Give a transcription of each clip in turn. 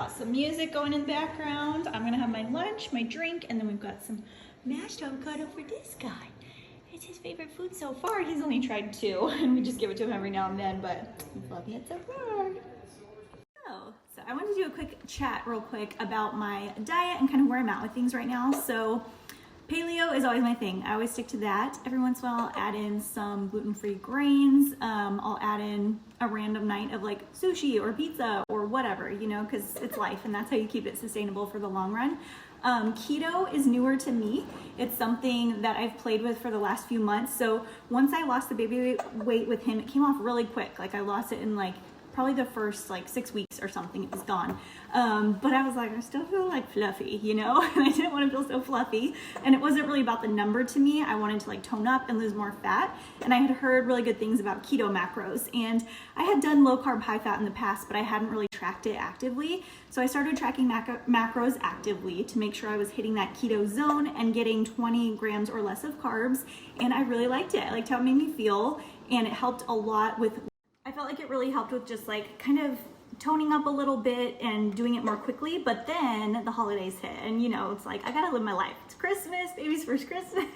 got some music going in the background. I'm gonna have my lunch, my drink, and then we've got some mashed avocado for this guy. It's his favorite food so far. He's only tried 2, and we just give it to him every now and then, but he's loving it so far. So I wanted to do a quick chat real quick about my diet and kind of where I'm at with things right now. So Paleo is always my thing. I always stick to that. Every once in a while I'll add in some gluten-free grains. I'll add in a random night of like sushi or pizza or whatever, you know, because it's life and that's how you keep it sustainable for the long run. Keto is newer to me. It's something that I've played with for the last few months. So once I lost the baby weight with him, it came off really quick. Like I lost it in like probably the first like 6 weeks or something, it was gone. But I was like, I still feel like fluffy, you know, and I didn't want to feel so fluffy. And it wasn't really about the number to me. I wanted to like tone up and lose more fat. And I had heard really good things about keto macros. And I had done low carb, high fat in the past, but I hadn't really tracked it actively. So I started tracking macros actively to make sure I was hitting that keto zone and getting 20 grams or less of carbs. And I really liked it. I liked how it made me feel. And it helped a lot with, I felt like it really helped with just like kind of toning up a little bit and doing it more quickly. But then the holidays hit and you know, it's like, I gotta live my life. It's Christmas, baby's first Christmas.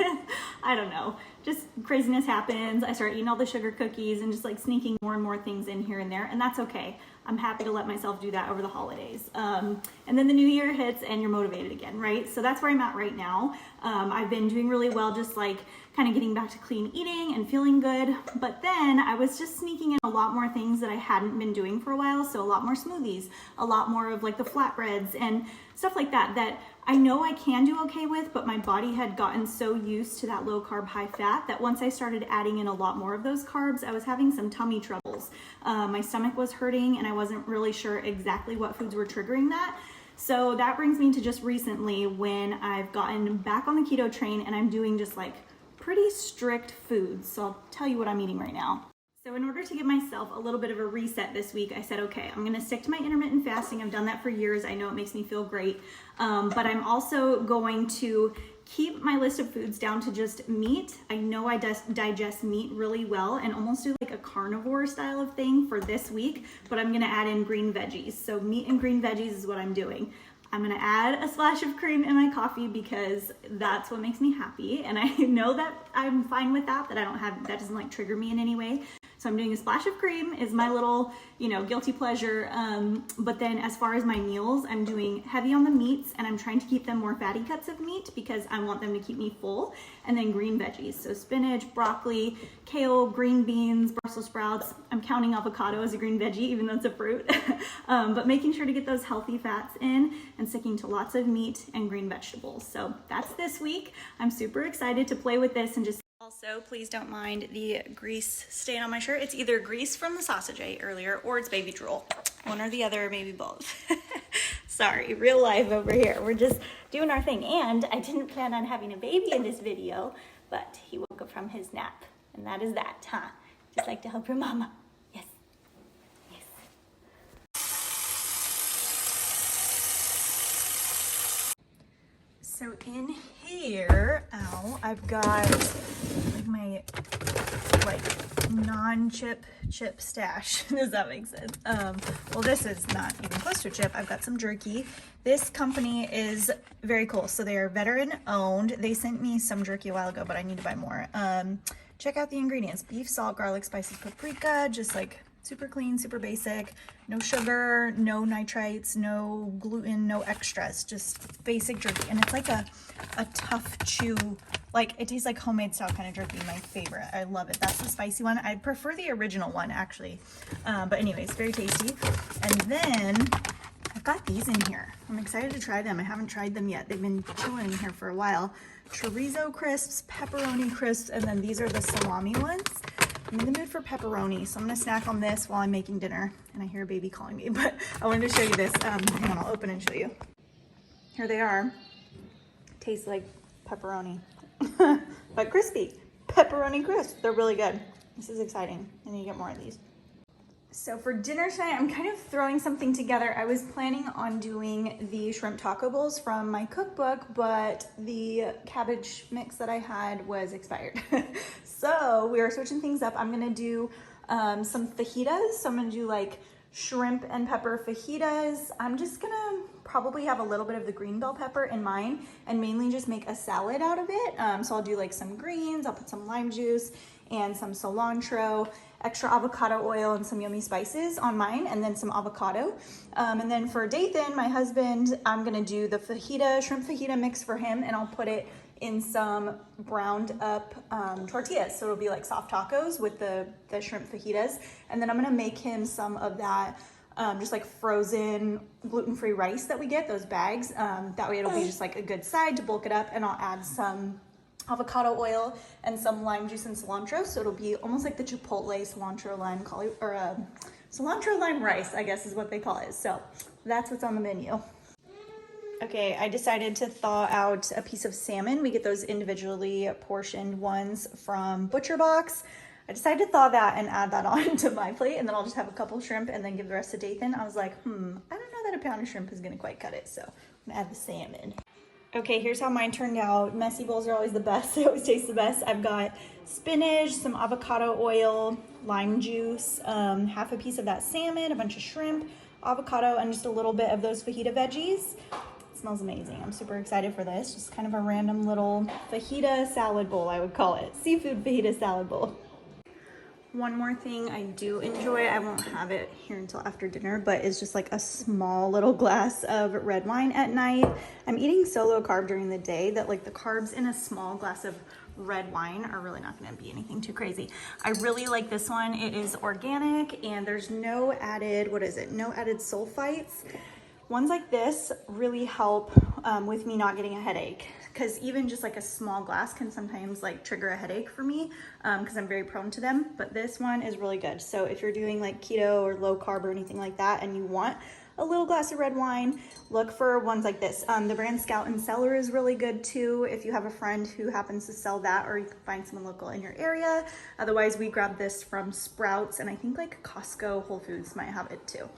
I don't know, just craziness happens. I start eating all the sugar cookies and just like sneaking more and more things in here and there. And that's okay. I'm happy to let myself do that over the holidays. And then the new year hits and you're motivated again, right? So that's where I'm at right now. I've been doing really well, just like kind of getting back to clean eating and feeling good. But then I was just sneaking in a lot more things that I hadn't been doing for a while. So a lot more smoothies, a lot more of like the flatbreads and stuff like that, that I know I can do okay with, but my body had gotten so used to that low carb, high fat that once I started adding in a lot more of those carbs, I was having some tummy troubles. My stomach was hurting and I wasn't really sure exactly what foods were triggering that. So that brings me to just recently when I've gotten back on the keto train and I'm doing just like pretty strict foods. So I'll tell you what I'm eating right now. So in order to give myself a little bit of a reset this week, I said, okay, I'm gonna stick to my intermittent fasting. I've done that for years. I know it makes me feel great. But I'm also going to keep my list of foods down to just meat. I know I digest meat really well and almost do like a carnivore style of thing for this week, but I'm gonna add in green veggies. So meat and green veggies is what I'm doing. I'm gonna add a splash of cream in my coffee because that's what makes me happy. And I know that I'm fine with that, that doesn't like trigger me in any way. So I'm doing a splash of cream is my little, you know, guilty pleasure. But then as far as my meals, I'm doing heavy on the meats and I'm trying to keep them more fatty cuts of meat because I want them to keep me full. And then green veggies. So spinach, broccoli, kale, green beans, Brussels sprouts. I'm counting avocado as a green veggie, even though it's a fruit. But making sure to get those healthy fats in and sticking to lots of meat and green vegetables. So that's this week. I'm super excited to play with this and just also, please don't mind the grease stain on my shirt. It's either grease from the sausage I ate earlier or it's baby drool. One or the other, maybe both. Sorry, real life over here. We're just doing our thing. And I didn't plan on having a baby in this video, but he woke up from his nap. And that is that, huh? Just like to help your mama. Yes. Yes. So in here, I've got my like non-chip stash. Does that make sense? Well, this is not even close to a chip. I've got some jerky. This company is very cool. So they are veteran owned. They sent me some jerky a while ago, but I need to buy more. Check out the ingredients: beef, salt, garlic, spices, paprika, just like super clean, super basic, no sugar, no nitrites, no gluten, no extras, just basic jerky. And it's like a tough chew, like it tastes like homemade style kind of jerky, my favorite. I love it. That's the spicy one. I prefer the original one actually. But anyways, very tasty. And then I've got these in here. I'm excited to try them. I haven't tried them yet. They've been chilling in here for a while. Chorizo crisps, pepperoni crisps, and then these are the salami ones. I'm in the mood for pepperoni, so I'm gonna snack on this while I'm making dinner. And I hear a baby calling me, but I wanted to show you this. Hang on, I'll open and show you. Here they are. Tastes like pepperoni, but crispy. Pepperoni crisp. They're really good. This is exciting. I need to get more of these. So for dinner tonight, I'm kind of throwing something together. I was planning on doing the shrimp taco bowls from my cookbook, but the cabbage mix that I had was expired. So we are switching things up. I'm gonna do some fajitas. So I'm gonna do like shrimp and pepper fajitas. I'm just gonna probably have a little bit of the green bell pepper in mine and mainly just make a salad out of it. So I'll do like some greens, I'll put some lime juice and some cilantro, extra avocado oil and some yummy spices on mine, and then some avocado. And then for Dathan, my husband, I'm gonna do the fajita, shrimp fajita mix for him, and I'll put it in some browned up tortillas. So it'll be like soft tacos with the shrimp fajitas. And then I'm gonna make him some of that just like frozen gluten-free rice that we get, those bags. That way it'll be just like a good side to bulk it up, and I'll add some avocado oil and some lime juice and cilantro. So it'll be almost like the Chipotle cilantro lime cilantro lime rice, I guess is what they call it. So that's what's on the menu. Okay, I decided to thaw out a piece of salmon. We get those individually portioned ones from Butcher Box. I decided to thaw that and add that on to my plate, and then I'll just have a couple shrimp and then give the rest to Dathan. I was like, I don't know that a pound of shrimp is gonna quite cut it, so I'm gonna add the salmon. Okay, here's how mine turned out. Messy bowls are always the best. They always taste the best. I've got spinach, some avocado oil, lime juice, half a piece of that salmon, a bunch of shrimp, avocado, and just a little bit of those fajita veggies. Smells amazing. I'm super excited for this. Just kind of a random little fajita salad bowl, I would call it. Seafood fajita salad bowl. One more thing I do enjoy, I won't have it here until after dinner, but it's just like a small little glass of red wine at night. I'm eating so low carb during the day that like the carbs in a small glass of red wine are really not going to be anything too crazy. I really like this one. It is organic and there's no added, no added sulfites. Ones like this really help with me not getting a headache, because even just like a small glass can sometimes like trigger a headache for me because I'm very prone to them. But this one is really good. So if you're doing like keto or low carb or anything like that and you want a little glass of red wine, look for ones like this. The brand Scout and Cellar is really good too if you have a friend who happens to sell that, or you can find someone local in your area. Otherwise, we grabbed this from Sprouts, and I think like Costco, Whole Foods might have it too.